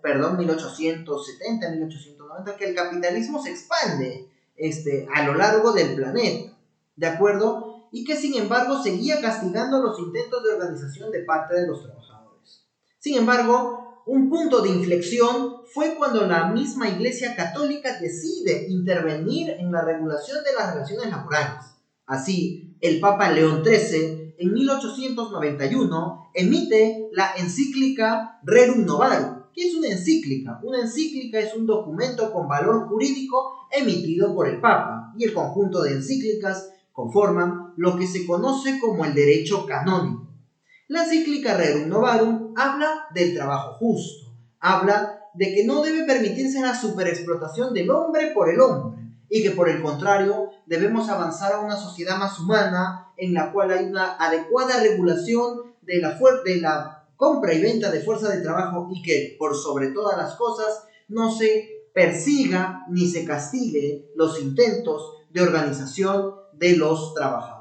perdón, 1870, 1890, que el capitalismo se expande a lo largo del planeta, ¿de acuerdo? Y que sin embargo seguía castigando los intentos de organización de parte de los trabajadores. Sin embargo, un punto de inflexión fue cuando la misma Iglesia Católica decide intervenir en la regulación de las relaciones laborales. Así, el Papa León XIII, en 1891, emite la encíclica Rerum Novarum. ¿Qué es una encíclica? Una encíclica es un documento con valor jurídico emitido por el Papa, y el conjunto de encíclicas conforman lo que se conoce como el derecho canónico. La encíclica Rerum Novarum habla del trabajo justo, habla de que no debe permitirse la superexplotación del hombre por el hombre, y que por el contrario debemos avanzar a una sociedad más humana en la cual hay una adecuada regulación de la compra y venta de fuerza de trabajo, y que por sobre todas las cosas no se persiga ni se castigue los intentos de organización de los trabajadores.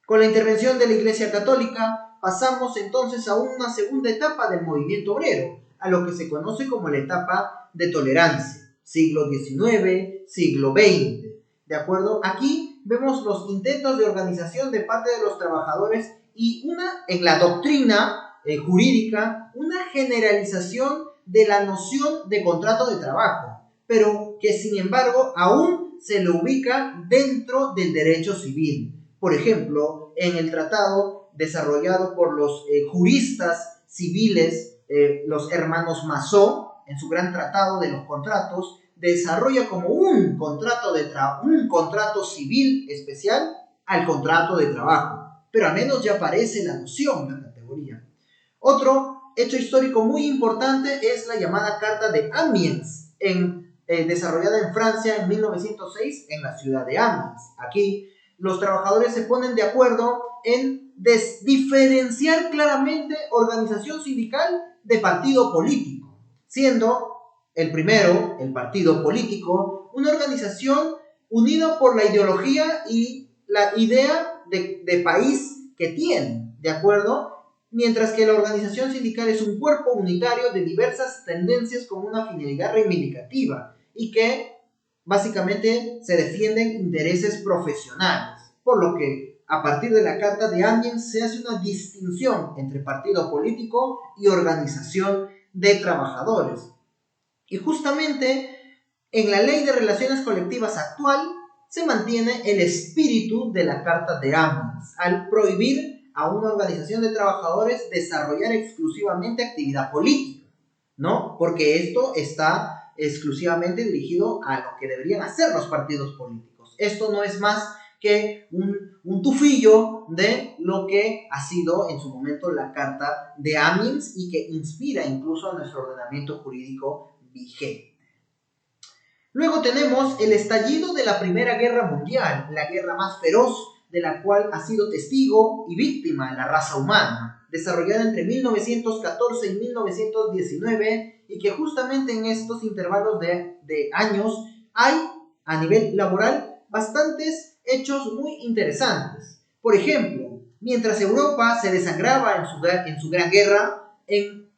Con la intervención de la Iglesia Católica pasamos entonces a una segunda etapa del movimiento obrero, a lo que se conoce como la etapa de tolerancia, siglo XIX, siglo XX. ¿De acuerdo? Aquí vemos los intentos de organización de parte de los trabajadores y en la doctrina jurídica, una generalización de la noción de contrato de trabajo, pero que sin embargo aún se le ubica dentro del derecho civil. Por ejemplo, en el tratado desarrollado por los juristas civiles, los hermanos Masó, en su gran tratado de los contratos, desarrolla como un contrato civil especial al contrato de trabajo. Pero al menos ya aparece la noción, la categoría. Otro hecho histórico muy importante es la llamada Carta de Amiens, desarrollada en Francia en 1906 en la ciudad de Amiens. Aquí los trabajadores se ponen de acuerdo en diferenciar claramente organización sindical de partido político, siendo el primero, el partido político, una organización unida por la ideología y la idea de país que tiene, ¿de acuerdo? Mientras que la organización sindical es un cuerpo unitario de diversas tendencias con una finalidad reivindicativa y que básicamente se defienden intereses profesionales, por lo que a partir de la Carta de Amiens se hace una distinción entre partido político y organización de trabajadores. Y justamente en la Ley de Relaciones Colectivas actual se mantiene el espíritu de la Carta de Amiens al prohibir a una organización de trabajadores desarrollar exclusivamente actividad política, ¿no? Porque esto está exclusivamente dirigido a lo que deberían hacer los partidos políticos. Esto no es más que un tufillo de lo que ha sido en su momento la Carta de Amiens y que inspira incluso a nuestro ordenamiento jurídico vigente. Luego tenemos el estallido de la Primera Guerra Mundial, la guerra más feroz de la cual ha sido testigo y víctima la raza humana, desarrollada entre 1914 y 1919 y que justamente en estos intervalos de años hay a nivel laboral bastantes hechos muy interesantes. Por ejemplo, mientras Europa se desangraba en su gran guerra, en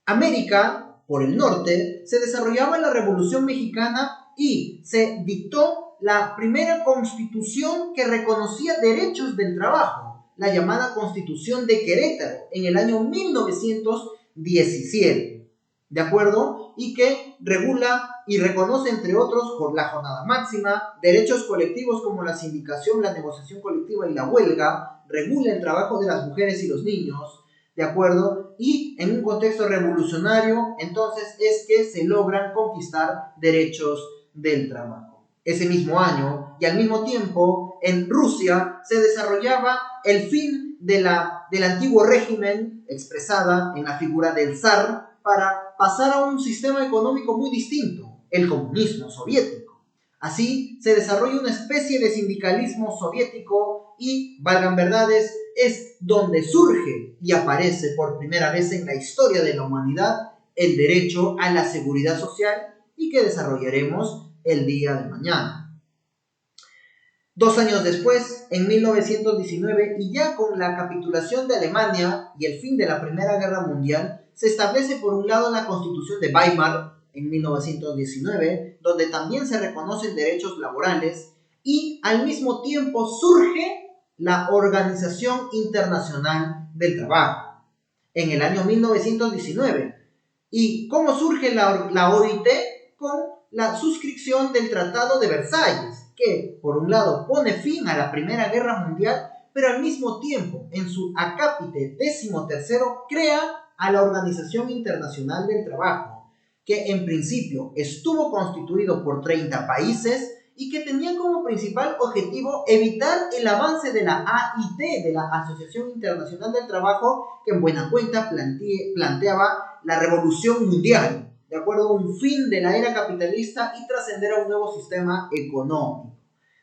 América, por el norte, se desarrollaba la Revolución Mexicana y se dictó la primera constitución que reconocía derechos del trabajo, la llamada Constitución de Querétaro, en el año 1917, ¿de acuerdo? Y que regula y reconoce, entre otros, la jornada máxima, derechos colectivos como la sindicación, la negociación colectiva y la huelga, regula el trabajo de las mujeres y los niños, ¿de acuerdo? Y en un contexto revolucionario, entonces es que se logran conquistar derechos del trabajo. Ese mismo año y al mismo tiempo, en Rusia se desarrollaba el fin del antiguo régimen, expresada en la figura del zar, para pasar a un sistema económico muy distinto, el comunismo soviético. Así se desarrolla una especie de sindicalismo soviético y, valgan verdades, es donde surge y aparece por primera vez en la historia de la humanidad el derecho a la seguridad social y que desarrollaremos el día de mañana. 2 años después, en 1919, y ya con la capitulación de Alemania y el fin de la Primera Guerra Mundial, se establece por un lado la Constitución de Weimar en 1919, donde también se reconocen derechos laborales y al mismo tiempo surge la Organización Internacional del Trabajo en el año 1919. ¿Y cómo surge la OIT? Con la suscripción del Tratado de Versalles, que por un lado pone fin a la Primera Guerra Mundial, pero al mismo tiempo en su acápite 13 crea a la Organización Internacional del Trabajo, que en principio estuvo constituido por 30 países y que tenía como principal objetivo evitar el avance de la AIT, de la Asociación Internacional del Trabajo, que en buena cuenta planteaba la revolución mundial, de acuerdo a un fin de la era capitalista y trascender a un nuevo sistema económico.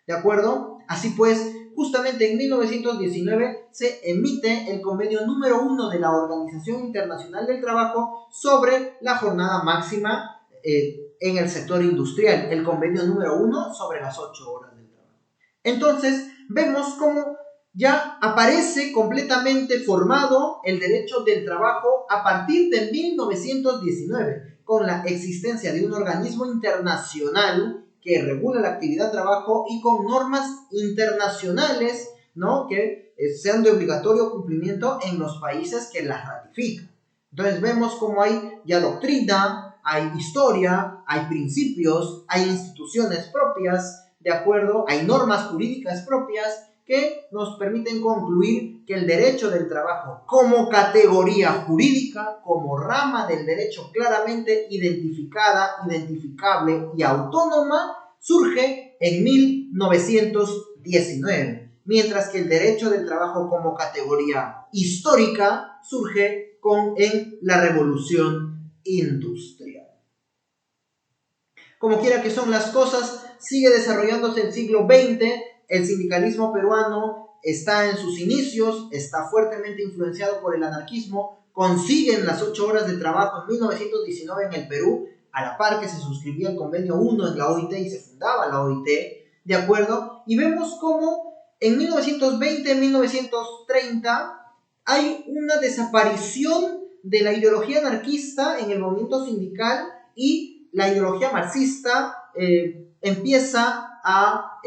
¿De acuerdo? Así pues, justamente en 1919 se emite el convenio número 1 de la Organización Internacional del Trabajo sobre la jornada máxima en el sector industrial, el convenio número 1 sobre las 8 horas del trabajo. Entonces, vemos cómo ya aparece completamente formado el derecho del trabajo a partir de 1919, con la existencia de un organismo internacional que regula la actividad trabajo y con normas internacionales, ¿no?, que sean de obligatorio cumplimiento en los países que las ratifican. Entonces vemos cómo hay ya doctrina, hay historia, hay principios, hay instituciones propias, ¿de acuerdo? Hay normas jurídicas propias que nos permiten concluir que el derecho del trabajo como categoría jurídica, como rama del derecho claramente identificada, identificable y autónoma, surge en 1919, mientras que el derecho del trabajo como categoría histórica surge en la Revolución Industrial. Como quiera que son las cosas, sigue desarrollándose el siglo XX, el sindicalismo peruano está en sus inicios, está fuertemente influenciado por el anarquismo, consiguen las 8 horas de trabajo en 1919 en el Perú, a la par que se suscribía el convenio 1 en la OIT y se fundaba la OIT, ¿de acuerdo? Y vemos cómo en 1920-1930 hay una desaparición de la ideología anarquista en el movimiento sindical y la ideología marxista empieza a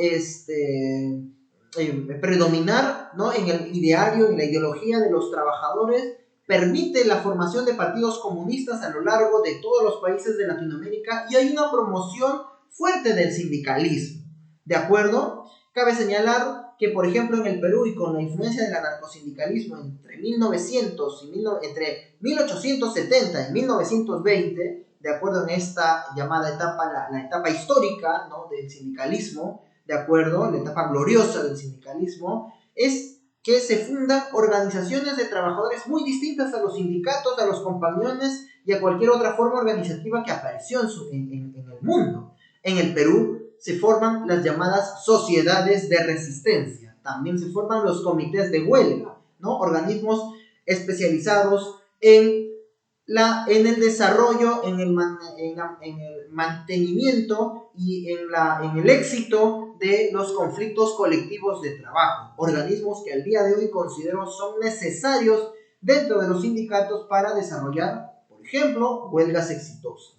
predominar, ¿no?, en el ideario, en la ideología de los trabajadores, permite la formación de partidos comunistas a lo largo de todos los países de Latinoamérica y hay una promoción fuerte del sindicalismo, ¿de acuerdo? Cabe señalar que, por ejemplo, en el Perú y con la influencia del anarcosindicalismo entre 1870 y 1920, de acuerdo en esta llamada etapa, la etapa histórica, ¿no?, del sindicalismo, de acuerdo, la etapa gloriosa del sindicalismo, es que se fundan organizaciones de trabajadores muy distintas a los sindicatos, a los compañones y a cualquier otra forma organizativa que apareció en el mundo. En el Perú se forman las llamadas sociedades de resistencia, también se forman los comités de huelga, ¿no?, organismos especializados en el desarrollo, en el mantenimiento y en el éxito de los conflictos colectivos de trabajo, organismos que al día de hoy considero son necesarios dentro de los sindicatos para desarrollar, por ejemplo, huelgas exitosas.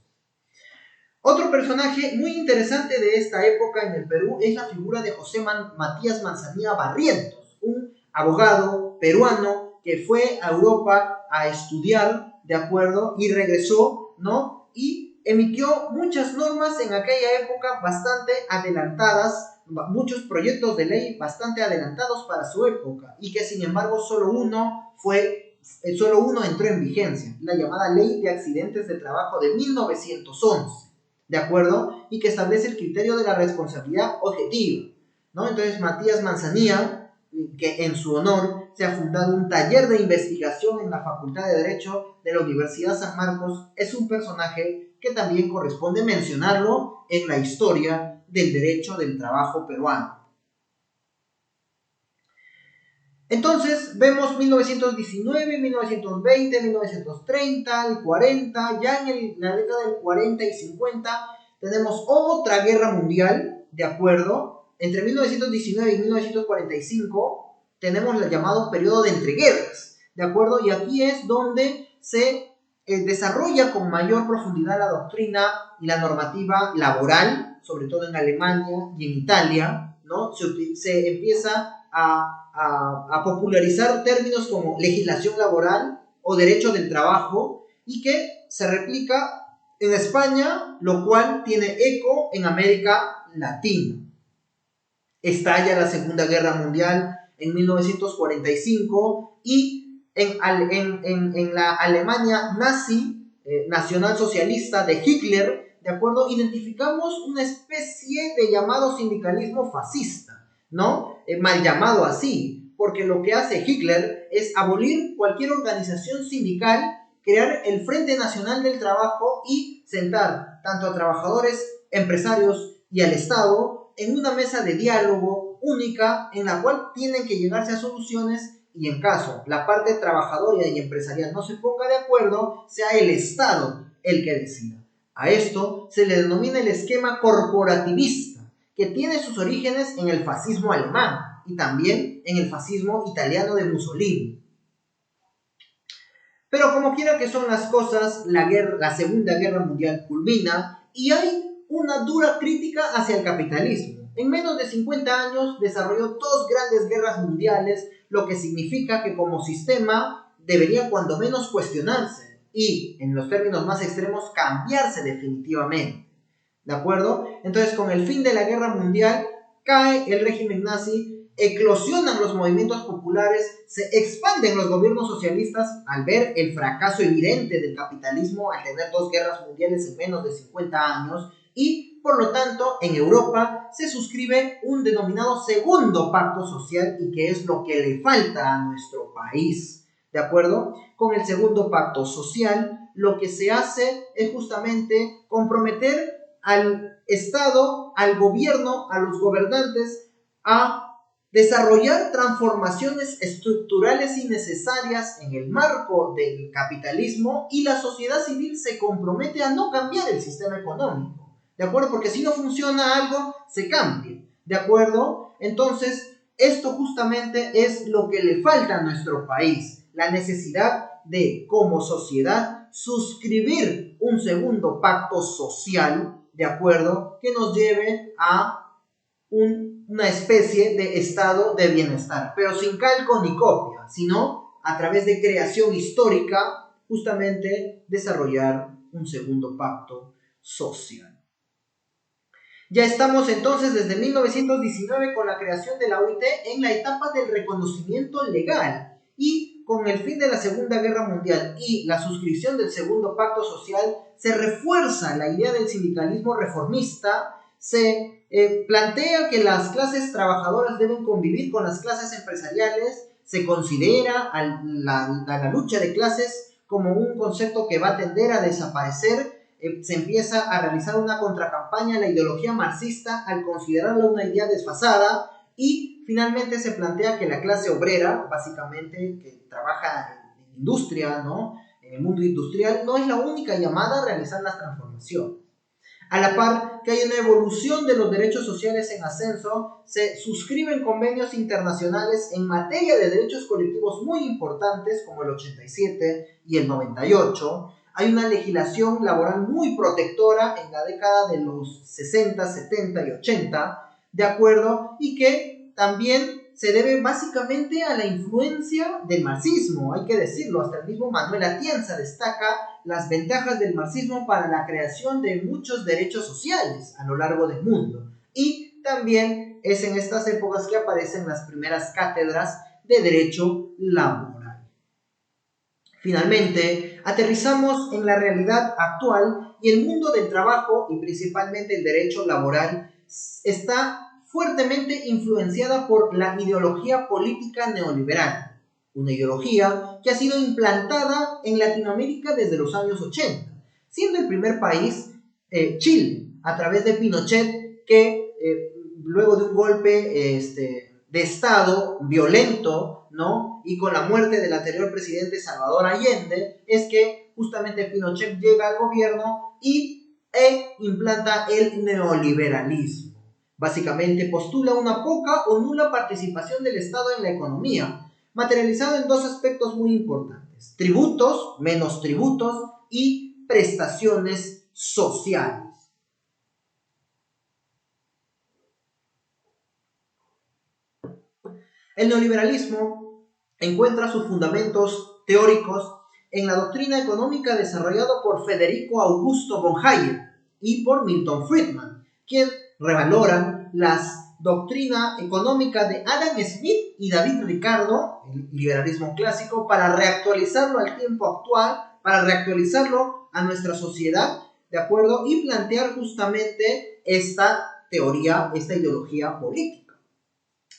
Otro personaje muy interesante de esta época en el Perú es la figura de José Matías Manzanilla Barrientos, un abogado peruano que fue a Europa a estudiar, ¿de acuerdo?, y regresó, ¿no?, y emitió muchas normas en aquella época bastante adelantadas, muchos proyectos de ley bastante adelantados para su época, y que sin embargo solo uno entró en vigencia, la llamada Ley de Accidentes de Trabajo de 1911, ¿de acuerdo?, y que establece el criterio de la responsabilidad objetiva, ¿no? Entonces Matías Manzanilla, que en su honor se ha fundado un taller de investigación en la Facultad de Derecho de la Universidad San Marcos, es un personaje que también corresponde mencionarlo en la historia del derecho del trabajo peruano. Entonces vemos 1919, 1920, 1930, el 40, ya en la década del 40 y 50 tenemos otra guerra mundial, ¿de acuerdo? Entre 1919 y 1945 tenemos el llamado periodo de entreguerras, ¿de acuerdo? Y aquí es donde se desarrolla con mayor profundidad la doctrina y la normativa laboral, sobre todo en Alemania y en Italia, ¿no? Se empieza a popularizar términos como legislación laboral o derecho del trabajo y que se replica en España, lo cual tiene eco en América Latina. Estalla la Segunda Guerra Mundial en 1945 y en la Alemania nazi, nacionalsocialista de Hitler, ¿de acuerdo?, identificamos una especie de llamado sindicalismo fascista, ¿no? Mal llamado así, porque lo que hace Hitler es abolir cualquier organización sindical, crear el Frente Nacional del Trabajo y sentar tanto a trabajadores, empresarios y al Estado en una mesa de diálogo única en la cual tienen que llegarse a soluciones y en caso la parte trabajadora y empresarial no se ponga de acuerdo, sea el Estado el que decida. A esto se le denomina el esquema corporativista, que tiene sus orígenes en el fascismo alemán y también en el fascismo italiano de Mussolini. Pero como quiera que son las cosas, la Segunda Guerra Mundial culmina y hay una dura crítica hacia el capitalismo. En menos de 50 años desarrolló dos grandes guerras mundiales, lo que significa que como sistema debería cuando menos cuestionarse y, en los términos más extremos, cambiarse definitivamente. ¿De acuerdo? Entonces, con el fin de la guerra mundial, cae el régimen nazi, eclosionan los movimientos populares, se expanden los gobiernos socialistas al ver el fracaso evidente del capitalismo al tener dos guerras mundiales en menos de 50 años y, por lo tanto, en Europa se suscribe un denominado segundo pacto social y que es lo que le falta a nuestro país. ¿De acuerdo? Con el segundo pacto social, lo que se hace es justamente comprometer al Estado, al gobierno, a los gobernantes a desarrollar transformaciones estructurales y necesarias en el marco del capitalismo y la sociedad civil se compromete a no cambiar el sistema económico. ¿De acuerdo? Porque si no funciona algo, se cambia. ¿De acuerdo? Entonces, esto justamente es lo que le falta a nuestro país. La necesidad de, como sociedad, suscribir un segundo pacto social, ¿de acuerdo?, que nos lleve a una especie de estado de bienestar, pero sin calco ni copia, sino a través de creación histórica, justamente desarrollar un segundo pacto social. Ya estamos entonces desde 1919 con la creación de la OIT en la etapa del reconocimiento legal y con el fin de la Segunda Guerra Mundial y la suscripción del segundo pacto social se refuerza la idea del sindicalismo reformista, se plantea que las clases trabajadoras deben convivir con las clases empresariales, se considera a la lucha de clases como un concepto que va a tender a desaparecer. Se empieza a realizar una contracampaña a la ideología marxista al considerarla una idea desfasada y finalmente se plantea que la clase obrera, básicamente que trabaja en industria, ¿no? En el mundo industrial, no es la única llamada a realizar las transformaciones. A la par que hay una evolución de los derechos sociales en ascenso, se suscriben convenios internacionales en materia de derechos colectivos muy importantes como el 87 y el 98. Hay una legislación laboral muy protectora en la década de los 60, 70 y 80, ¿de acuerdo? Y que también se debe básicamente a la influencia del marxismo, hay que decirlo, hasta el mismo Manuel Atienza destaca las ventajas del marxismo para la creación de muchos derechos sociales a lo largo del mundo. Y también es en estas épocas que aparecen las primeras cátedras de derecho laboral. Finalmente, aterrizamos en la realidad actual y el mundo del trabajo y principalmente el derecho laboral está fuertemente influenciada por la ideología política neoliberal, una ideología que ha sido implantada en Latinoamérica desde los años 80, siendo el primer país Chile, a través de Pinochet, que luego de un golpe de Estado violento, ¿no? Y con la muerte del anterior presidente Salvador Allende, es que justamente Pinochet llega al gobierno y implanta el neoliberalismo. Básicamente postula una poca o nula participación del Estado en la economía, materializado en dos aspectos muy importantes: tributos, menos tributos y prestaciones sociales. El neoliberalismo encuentra sus fundamentos teóricos en la doctrina económica desarrollada por Federico Augusto von Hayek y por Milton Friedman, quien revaloran las doctrina económica de Adam Smith y David Ricardo, el liberalismo clásico, para reactualizarlo al tiempo actual, para reactualizarlo a nuestra sociedad, ¿de acuerdo? Y plantear justamente esta teoría, esta ideología política.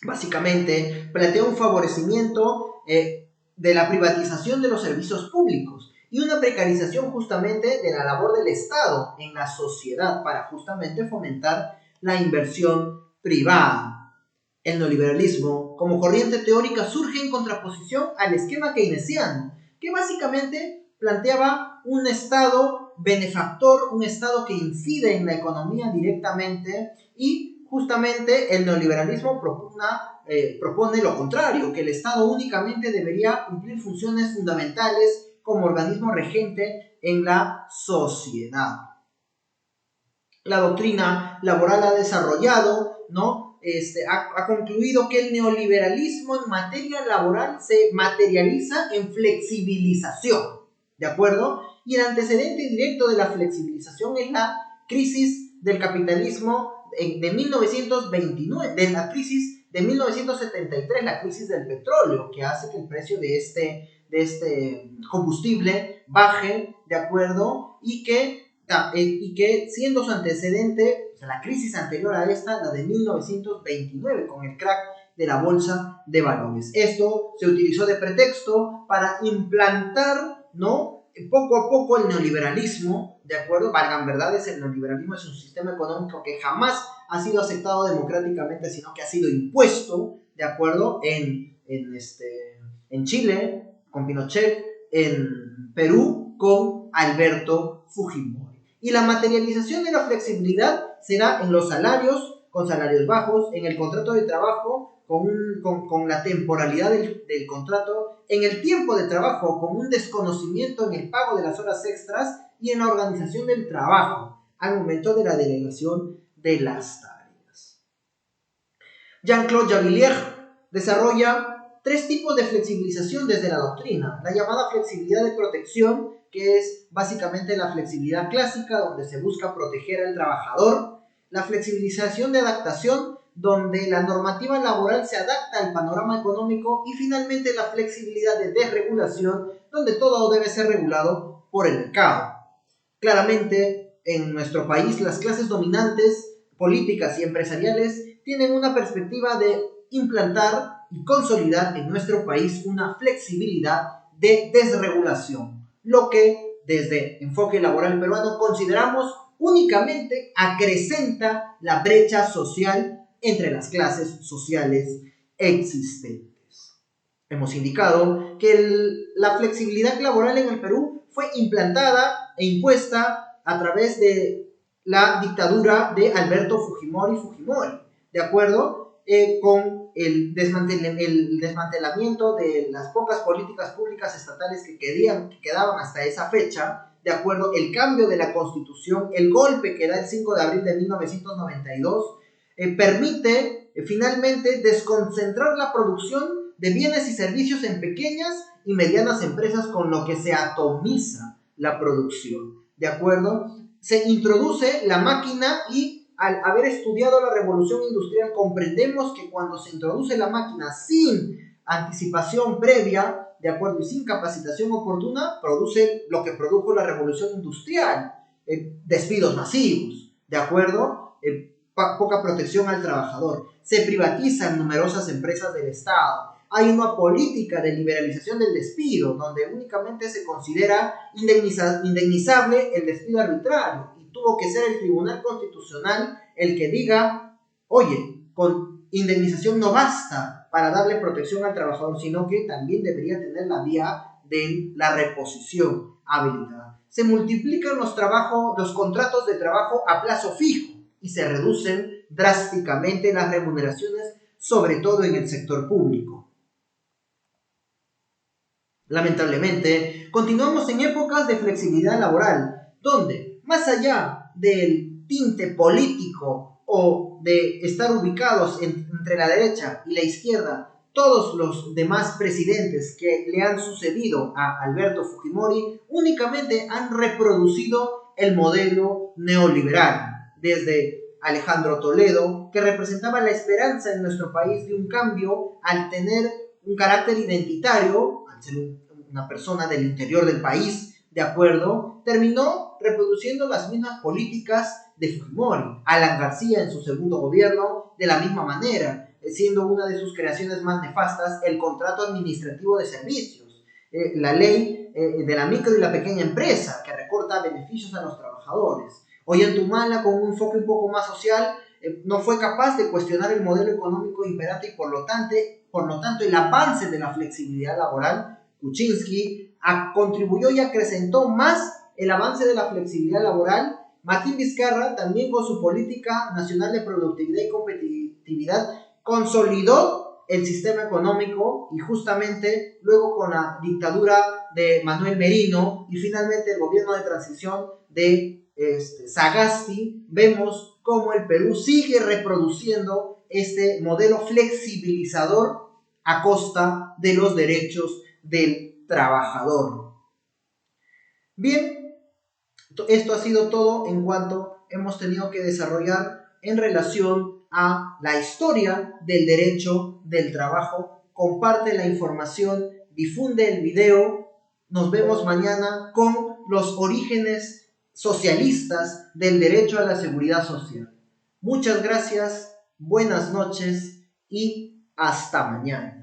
Básicamente, plantea un favorecimiento de la privatización de los servicios públicos y una precarización justamente de la labor del Estado en la sociedad para justamente fomentar la inversión privada. El neoliberalismo, como corriente teórica, surge en contraposición al esquema keynesiano, que básicamente planteaba un Estado benefactor, un Estado que incide en la economía directamente, y justamente el neoliberalismo propone lo contrario, que el Estado únicamente debería cumplir funciones fundamentales como organismo regente en la sociedad. La doctrina laboral ha desarrollado, ¿no? Ha concluido que el neoliberalismo en materia laboral se materializa en flexibilización, ¿de acuerdo? Y el antecedente directo de la flexibilización es la crisis del capitalismo de 1929, de la crisis de 1973, la crisis del petróleo, que hace que el precio de este combustible baje, ¿de acuerdo? Y que siendo su antecedente, o sea, la crisis anterior a esta, la de 1929, con el crack de la bolsa de valores. Esto se utilizó de pretexto para implantar, ¿no?, poco a poco el neoliberalismo, ¿de acuerdo? Valgan verdades, el neoliberalismo es un sistema económico que jamás ha sido aceptado democráticamente, sino que ha sido impuesto, ¿de acuerdo? En Chile, con Pinochet, en Perú, con Alberto Fujimori. Y la materialización de la flexibilidad será en los salarios, con salarios bajos, en el contrato de trabajo, con la temporalidad del contrato, en el tiempo de trabajo, con un desconocimiento en el pago de las horas extras y en la organización del trabajo al momento de la delegación de las tareas. Jean-Claude Javillier desarrolla 3 tipos de flexibilización desde la doctrina. La llamada flexibilidad de protección, que es básicamente la flexibilidad clásica, donde se busca proteger al trabajador. La flexibilización de adaptación, donde la normativa laboral se adapta al panorama económico. Y finalmente la flexibilidad de desregulación, donde todo debe ser regulado por el mercado. Claramente, en nuestro país, las clases dominantes, políticas y empresariales, tienen una perspectiva de implantar y consolidar en nuestro país una flexibilidad de desregulación, lo que desde Enfoque Laboral Peruano consideramos únicamente acrecenta la brecha social entre las clases sociales existentes. Hemos indicado que la flexibilidad laboral en el Perú fue implantada e impuesta a través de la dictadura de Alberto Fujimori, de acuerdo con el desmantelamiento de las pocas políticas públicas estatales que quedaban hasta esa fecha, de acuerdo, el cambio de la Constitución, el golpe que da el 5 de abril de 1992, permite finalmente desconcentrar la producción de bienes y servicios en pequeñas y medianas empresas, con lo que se atomiza la producción, ¿de acuerdo? Se introduce la máquina y al haber estudiado la revolución industrial comprendemos que cuando se introduce la máquina sin anticipación previa, de acuerdo, y sin capacitación oportuna, produce lo que produjo la revolución industrial, despidos masivos, de acuerdo, poca protección al trabajador, se privatizan numerosas empresas del Estado. Hay una política de liberalización del despido, donde únicamente se considera indemnizable el despido arbitrario, y tuvo que ser el Tribunal Constitucional el que diga, oye, con indemnización no basta para darle protección al trabajador, sino que también debería tener la vía de la reposición habilitada. Se multiplican los contratos de trabajo a plazo fijo y se reducen drásticamente las remuneraciones, sobre todo en el sector público. Lamentablemente, continuamos en épocas de flexibilidad laboral, donde, más allá del tinte político o de estar ubicados entre la derecha y la izquierda, todos los demás presidentes que le han sucedido a Alberto Fujimori únicamente han reproducido el modelo neoliberal, desde Alejandro Toledo, que representaba la esperanza en nuestro país de un cambio al tener un carácter identitario, al ser una persona del interior del país, de acuerdo, terminó reproduciendo las mismas políticas de Fujimori. Alan García en su segundo gobierno, de la misma manera, siendo una de sus creaciones más nefastas el contrato administrativo de servicios, la ley de la micro y la pequeña empresa, que recorta beneficios a los trabajadores. Ollantaytamala, con un enfoque un poco más social, no fue capaz de cuestionar el modelo económico imperante y por lo tanto el avance de la flexibilidad laboral. Kuczynski contribuyó y acrecentó más el avance de la flexibilidad laboral. Martín Vizcarra, también con su política nacional de productividad y competitividad, consolidó el sistema económico, y justamente luego con la dictadura de Manuel Merino y finalmente el gobierno de transición de Sagasti, vemos cómo el Perú sigue reproduciendo este modelo flexibilizador a costa de los derechos del trabajador. Bien, esto ha sido todo en cuanto hemos tenido que desarrollar en relación a la historia del derecho del trabajo. Comparte la información, difunde el video. Nos vemos mañana con los orígenes socialistas del derecho a la seguridad social. Muchas gracias, buenas noches y hasta mañana.